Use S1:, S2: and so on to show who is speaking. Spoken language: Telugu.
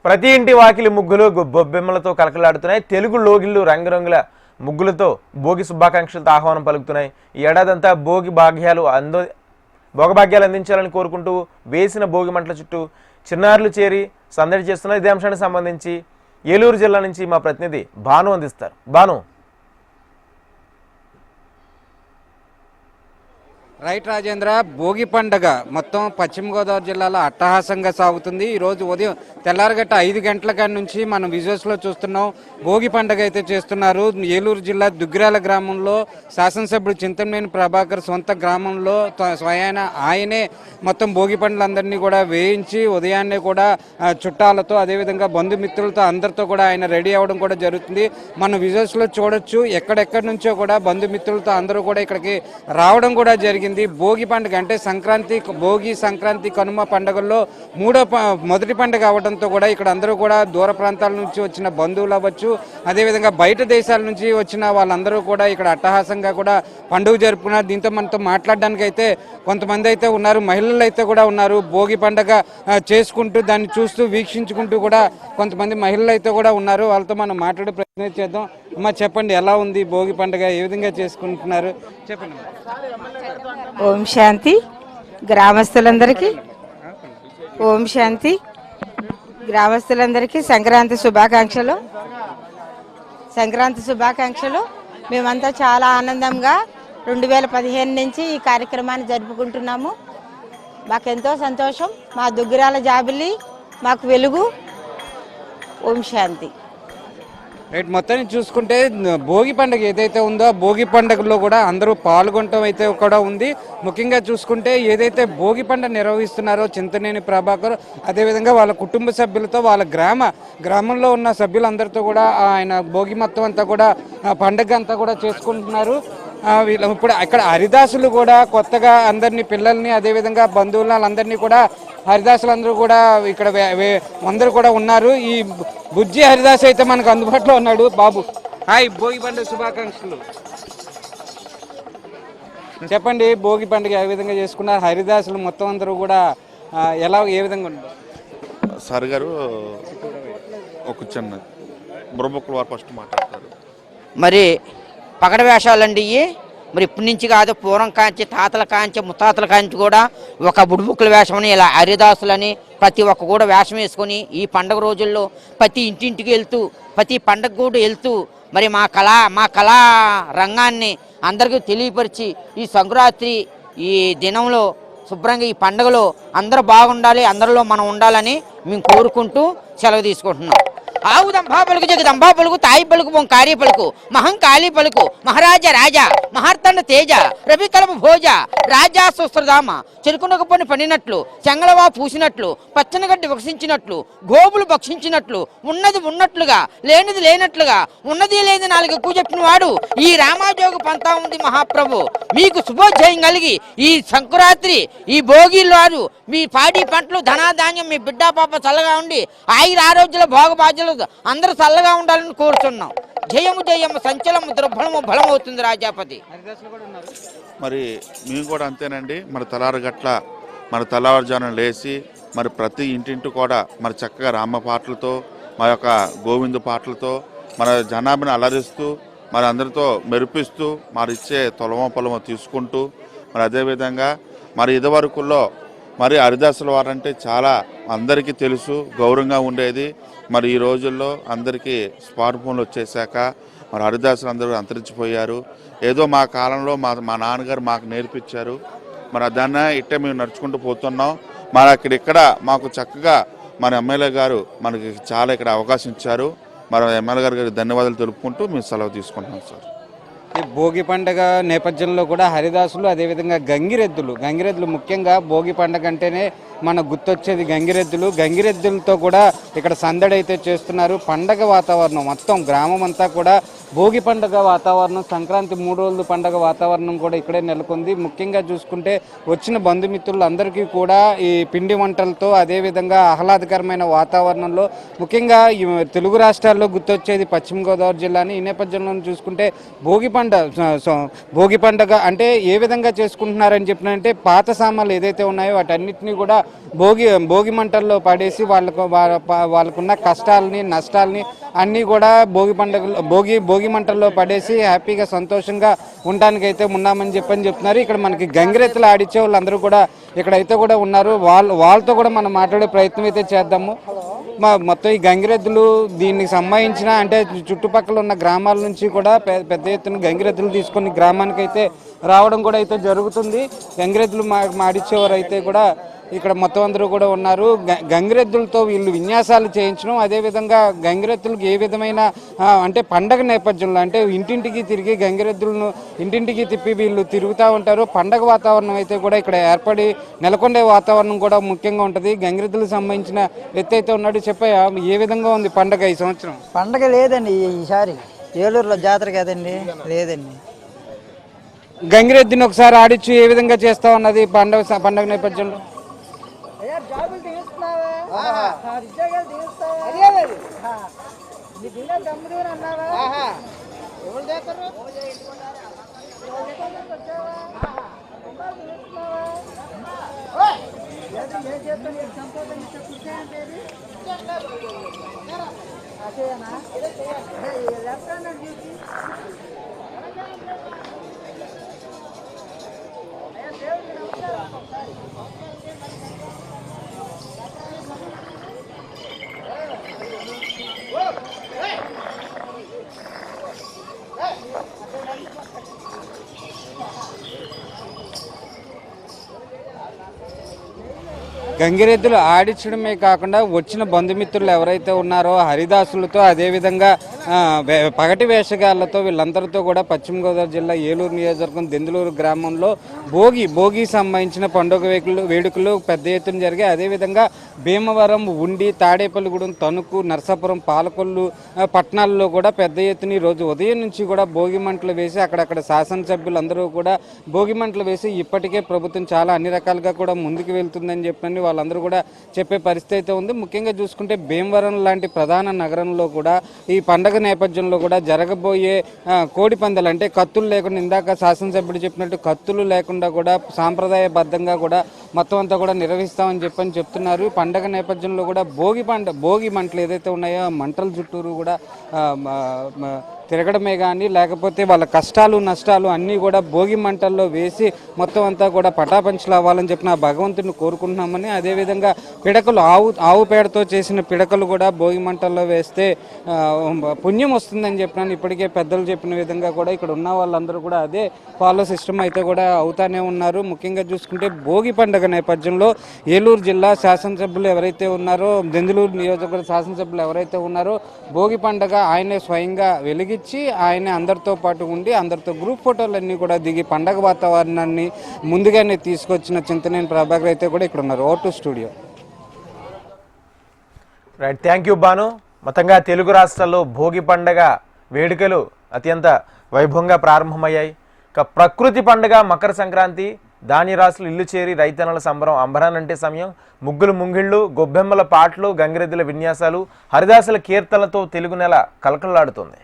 S1: ప్రతి ఇంటి వాకిలి ముగ్గులు బొబ్బెమ్మలతో కలకలాడుతున్నాయి. తెలుగు లోగిళ్లు రంగురంగుల ముగ్గులతో భోగి శుభాకాంక్షలతో ఆహ్వానం పలుకుతున్నాయి. ఈ ఏడాదంతా భోగభాగ్యాలు అందించాలని కోరుకుంటూ వేసిన భోగి మంటల చుట్టూ చిన్నారులు చేరి సందడి చేస్తున్నారు. ఇదే అంశానికి సంబంధించి ఏలూరు జిల్లా నుంచి మా ప్రతినిధి భాను అందిస్తారు. భాను.
S2: రైట్ రాజేంద్ర, భోగి పండగ మొత్తం పశ్చిమ గోదావరి జిల్లాలో అట్టహాసంగా సాగుతుంది. ఈరోజు ఉదయం తెల్లారగట్ట 5 గంటల కాడి నుంచి మనం విజువల్స్లో చూస్తున్నాం. భోగి పండగ అయితే చేస్తున్నారు. ఏలూరు జిల్లా దుగ్గిరాల గ్రామంలో శాసనసభ్యుడు చింతమనేని ప్రభాకర్ సొంత గ్రామంలో స్వయాన ఆయనే మొత్తం భోగి పండ్లందరినీ కూడా వేయించి ఉదయాన్నే కూడా చుట్టాలతో అదేవిధంగా బంధుమిత్రులతో అందరితో కూడా ఆయన రెడీ అవ్వడం కూడా జరుగుతుంది. మనం విజువల్స్లో చూడొచ్చు. ఎక్కడెక్కడి నుంచో కూడా బంధుమిత్రులతో అందరూ కూడా ఇక్కడికి రావడం కూడా జరిగింది. భోగి పండుగ అంటే సంక్రాంతి, భోగి, సంక్రాంతి, కనుమ పండుగల్లో మొదటి పండుగ అవడంతో కూడా ఇక్కడ అందరూ కూడా దూర ప్రాంతాల నుంచి వచ్చిన బంధువులు అవ్వచ్చు, అదేవిధంగా బయట దేశాల నుంచి వచ్చిన వాళ్ళందరూ కూడా ఇక్కడ అట్టహాసంగా కూడా పండుగ జరుపుకున్నారు. దీంతో మనతో మాట్లాడడానికి అయితే కొంతమంది అయితే ఉన్నారు, మహిళలు అయితే కూడా ఉన్నారు. భోగి పండుగ చేసుకుంటూ దాన్ని చూస్తూ వీక్షించుకుంటూ కూడా కొంతమంది మహిళలు అయితే కూడా ఉన్నారు. వాళ్ళతో మనం మాట్లాడే ప్రయత్నం చేద్దాం. అమ్మ, చెప్పండి, ఎలా ఉంది భోగి పండుగ, ఏ విధంగా చేసుకుంటున్నారు చెప్పండి.
S3: ఓం శాంతి. గ్రామస్తులందరికీ ఓం శాంతి. గ్రామస్తులందరికీ సంక్రాంతి శుభాకాంక్షలు. మేమంతా చాలా ఆనందంగా 2015 నుంచి ఈ కార్యక్రమాన్ని జరుపుకుంటున్నాము. మాకెంతో సంతోషం. మా దుగ్గిరాల జాబిలి మాకు వెలుగు. ఓం శాంతి.
S2: రైట్, మొత్తాన్ని చూసుకుంటే భోగి పండుగ ఏదైతే ఉందో భోగి పండుగలో కూడా అందరూ పాల్గొనడం అయితే కూడా ఉంది. ముఖ్యంగా చూసుకుంటే ఏదైతే భోగి పండుగ నిర్వహిస్తున్నారో చింతనేని ప్రభాకర్, అదేవిధంగా వాళ్ళ కుటుంబ సభ్యులతో వాళ్ళ గ్రామంలో ఉన్న సభ్యులందరితో కూడా ఆయన భోగి మొత్తం అంతా కూడా పండుగ అంతా కూడా చేసుకుంటున్నారు. ఇప్పుడు అక్కడ హరిదాసులు కూడా కొత్తగా అందరినీ, పిల్లల్ని, అదేవిధంగా బంధువులను వాళ్ళందరినీ కూడా హరిదాసులు అందరూ కూడా ఇక్కడ అందరూ కూడా ఉన్నారు. ఈ బుజ్జి హరిదాస్ అయితే మనకు అందుబాటులో ఉన్నాడు. బాబు, హాయ్, భోగి పండుగ శుభాకాంక్షలు. చెప్పండి, భోగి పండుగ ఏ విధంగా చేసుకున్నారు? హరిదాసులు మొత్తం అందరూ కూడా ఏ విధంగా ఉన్నారు?
S4: సార్ గారు ఒక చిన్న బుర్రబొక్కల వారు ఫస్ట్ మాట్లాడతారు.
S5: మరి పగడ వేషాలండి ఇవి. మరి ఇప్పటి నుంచి కాదు, పూర్వం కాంచి, తాతల కాంచి, ముత్తాతల కాంచి కూడా ఒక బుడిబుక్కుల వేషమని, ఇలా హరిదాసులని ప్రతి ఒక్క కూడా వేషం వేసుకొని ఈ పండగ రోజుల్లో ప్రతి ఇంటింటికి వెళ్తూ, ప్రతి పండగ కూడా వెళ్తూ మరి మా కళా రంగాన్ని అందరికీ తెలియపరిచి ఈ సంక్రాంతి ఈ దినంలో శుభ్రంగా ఈ పండుగలో అందరూ బాగుండాలి, అందరిలో మనం ఉండాలని మేము కోరుకుంటూ సెలవు తీసుకుంటున్నాం. ఆవు దంభా పలుకు, జగదంభా పలుకు, తాయి పలుకు, కార్య పలుకు, మహంకాళి పలుకు, మహారాజా రాజా, మహార్తండ తేజ, రవి కలప భోజ, రాజా సుస్త్రధామ, చెరుకునకు పని పండినట్లు, చెంగళవా పూసినట్లు, పచ్చనగడ్డి వికసించినట్లు, గోపులు భక్షించినట్లు, ఉన్నది ఉన్నట్లుగా, లేనిది లేనట్లుగా, ఉన్నది లేని 4 ఎక్కువ చెప్పిన వాడు ఈ రామాజోగ పంతా ఉంది మహాప్రభు. మీకు శుభోధ్యాయం కలిగి ఈ సంక్రాంతి, ఈ భోగిలో మీ పాడి పంటలు, ధనాధాన్యం, మీ బిడ్డ పాప చల్లగా ఉండి ఆరోగ్యాల భోగభాగ్యాలు అందరూ చల్లగా ఉండాలని కోరుతున్నాం. జయము జయము సంచలము దుర్బలము బలమవుతుంది రాజాపతి.
S4: మరి మేము కూడా అంతేనండి. మన తెల్లవారుజామున లేచి మరి ప్రతి ఇంటింటి కూడా మరి చక్కగా రామ పాటలతో, మా యొక్క గోవింద పాటలతో మన జనాభాని అలరిస్తూ, మరి అందరితో మెరిపిస్తూ, మరి ఇచ్చే పొలమో తీసుకుంటూ, మరి అదేవిధంగా మరి ఇదివరకుల్లో మరి హరిదాసుల వారంటే చాలా అందరికీ తెలుసు, గౌరవంగా ఉండేది. మరి ఈ రోజుల్లో అందరికీ స్మార్ట్ ఫోన్లు వచ్చేసాక మరి హరిదాసులు అందరూ అంతరించిపోయారు. ఏదో మా కాలంలో మా నాన్నగారు మాకు నేర్పించారు. మరి దాన్ని ఇట్టే మేము నడుచుకుంటూ పోతున్నాం. మరి ఇక్కడ మాకు చక్కగా మన ఎమ్మెల్యే గారు మనకి చాలా ఇక్కడ అవకాశం ఇచ్చారు. మరి ఎమ్మెల్యే గారికి ధన్యవాదాలు తెలుపుకుంటూ మేము సెలవు తీసుకుంటున్నాం సార్.
S2: ఈ భోగి పండుగ నేపథ్యంలో కూడా హరిదాసులు, అదేవిధంగా గంగిరెద్దులు ముఖ్యంగా భోగి పండుగ అంటేనే మనకు గుర్తొచ్చేది గంగిరెద్దులతో కూడా ఇక్కడ సందడి అయితే చేస్తున్నారు. పండగ వాతావరణం మొత్తం గ్రామం అంతా కూడా భోగి పండుగ వాతావరణం, సంక్రాంతి 3 రోజుల పండుగ వాతావరణం కూడా ఇక్కడే నెలకొంది. ముఖ్యంగా చూసుకుంటే వచ్చిన బంధుమిత్రులందరికీ కూడా ఈ పిండి వంటలతో అదేవిధంగా ఆహ్లాదకరమైన వాతావరణంలో, ముఖ్యంగా ఈ తెలుగు రాష్ట్రాల్లో గుర్తొచ్చేది పశ్చిమ గోదావరి జిల్లాని. ఈ నేపథ్యంలో చూసుకుంటే భోగి పండుగ అంటే ఏ విధంగా చేసుకుంటున్నారని చెప్పినంటే పాత సామాన్లు ఏదైతే ఉన్నాయో వాటన్నిటినీ కూడా భోగి మంటల్లో పడేసి వాళ్ళకున్న కష్టాలని నష్టాలని అన్నీ కూడా భోగి మంటల్లో పడేసి హ్యాపీగా సంతోషంగా ఉండడానికైతే ఉన్నామని చెప్తున్నారు. ఇక్కడ మనకి గంగిరెత్తులు ఆడిచ్చే వాళ్ళందరూ కూడా ఇక్కడైతే కూడా ఉన్నారు. వాళ్ళతో కూడా మనం మాట్లాడే ప్రయత్నం అయితే చేద్దాము. మొత్తం ఈ గంగిరెద్దులు దీనికి సంబంధించిన అంటే చుట్టుపక్కల ఉన్న గ్రామాల నుంచి కూడా పెద్ద ఎత్తున గంగిరెద్దులు తీసుకొని గ్రామానికి అయితే రావడం కూడా అయితే జరుగుతుంది. గంగిరెద్దులు మాడిచ్చేవారు అయితే కూడా ఇక్కడ మొత్తం అందరూ కూడా ఉన్నారు. గంగిరెద్దులతో వీళ్ళు విన్యాసాలు చేయించడం, అదేవిధంగా గంగిరెద్దులకు ఏ విధమైన అంటే పండగ నేపథ్యంలో అంటే ఇంటింటికి తిరిగి గంగిరెద్దులను ఇంటింటికి తిప్పి వీళ్ళు తిరుగుతూ ఉంటారు. పండగ వాతావరణం అయితే కూడా ఇక్కడ ఏర్పడి నెలకొండే వాతావరణం కూడా ముఖ్యంగా ఉంటుంది. గంగిరెద్దులకు సంబంధించిన వ్యక్తి అయితే ఉన్నాడు. చెప్పాయా ఏ విధంగా ఉంది పండగ ఈ సంవత్సరం?
S6: పండగ లేదండి ఈసారి, ఏలూరులో జాతర కదండి, లేదండి.
S2: గంగిరెద్దుని ఒకసారి ఆడిచ్చు ఏ విధంగా చేస్తా ఉన్నది పండగ నేపథ్యంలో? గంగిరెద్దులు ఆడించడమే కాకుండా వచ్చిన బంధుమిత్రులు ఎవరైతే ఉన్నారో హరిదాసులతో, అదేవిధంగా పగటి వేషగాళ్లతో వీళ్ళందరితో కూడా పశ్చిమ గోదావరి జిల్లా ఏలూరు నియోజకవర్గం దెందులూరు గ్రామంలో భోగి సంబంధించిన పండుగ వేడుకలు పెద్ద ఎత్తున జరిగాయి. అదేవిధంగా భీమవరం, ఉండి, తాడేపల్లిగూడెం, తణుకు, నరసాపురం, పాలకొల్లు పట్టణాల్లో కూడా పెద్ద ఎత్తున ఈరోజు ఉదయం నుంచి కూడా భోగి మంటలు వేసి అక్కడక్కడ శాసనసభ్యులందరూ కూడా భోగి మంటలు వేసి ఇప్పటికే ప్రభుత్వం చాలా అన్ని రకాలుగా కూడా ముందుకు వెళ్తుందని చెప్పని వాళ్ళందరూ కూడా చెప్పే పరిస్థితి అయితే ఉంది. ముఖ్యంగా చూసుకుంటే భీమవరం లాంటి ప్రధాన నగరంలో కూడా ఈ పండగ నేపథ్యంలో కూడా జరగబోయే కోడి పందాలు అంటే కత్తులు లేకుండా, ఇందాక శాసనసభ్యుడు చెప్పినట్టు కత్తులు లేకుండా కూడా సాంప్రదాయబద్ధంగా కూడా మొత్తం అంతా కూడా నిర్వహిస్తామని చెప్తున్నారు. పండగ నేపథ్యంలో కూడా భోగి మంటలు ఏదైతే ఉన్నాయో మంటల చుట్టూరు కూడా తిరగడమే కానీ లేకపోతే వాళ్ళ కష్టాలు నష్టాలు అన్నీ కూడా భోగి మంటల్లో వేసి మొత్తం అంతా కూడా పటాపంచలు అవ్వాలని చెప్పి నా భగవంతుని కోరుకుంటున్నామని, అదేవిధంగా పిడకలు ఆవు పేడతో చేసిన పిడకలు కూడా భోగి మంటల్లో వేస్తే పుణ్యం వస్తుందని చెప్పినాను. ఇప్పటికే పెద్దలు చెప్పిన విధంగా కూడా ఇక్కడ ఉన్న వాళ్ళందరూ కూడా అదే ఫాలో సిస్టమ్ అయితే కూడా అవుతానే ఉన్నారు. ముఖ్యంగా చూసుకుంటే భోగి పండుగ నేపథ్యంలో ఏలూరు జిల్లా శాసనసభ్యులు ఎవరైతే ఉన్నారో, దెందులూరు నియోజకవర్గ శాసనసభ్యులు ఎవరైతే ఉన్నారో భోగి పండుగ ఆయనే స్వయంగా వెలిగి ఆయన అందరితో పాటు ఉండి అందరితో గ్రూప్ ఫోటోలన్నీ కూడా దిగి పండగ వాతావరణాన్ని ముందుగానే తీసుకొచ్చిన చింతనేని ప్రభాకర్ అయితే కూడా ఇక్కడ ఉన్నారు. Vote studio.
S1: Right, thank you Banu. మొత్తంగా తెలుగు రాష్ట్రాల్లో భోగి పండగ వేడుకలు అత్యంత వైభవంగా ప్రారంభమయ్యాయి. ఇక ప్రకృతి పండుగ మకర సంక్రాంతి, ధాన్యరాశులు ఇల్లు చేరి రైతన్నల సంబరం అంబరానంటే సమయం. ముగ్గులు ముంగిళ్ళు, గొబ్బెమ్మల పాటలు, గంగిరెద్దుల విన్యాసాలు, హరిదాసుల కీర్తనలతో తెలుగు నెల కలకలలాడుతుంది.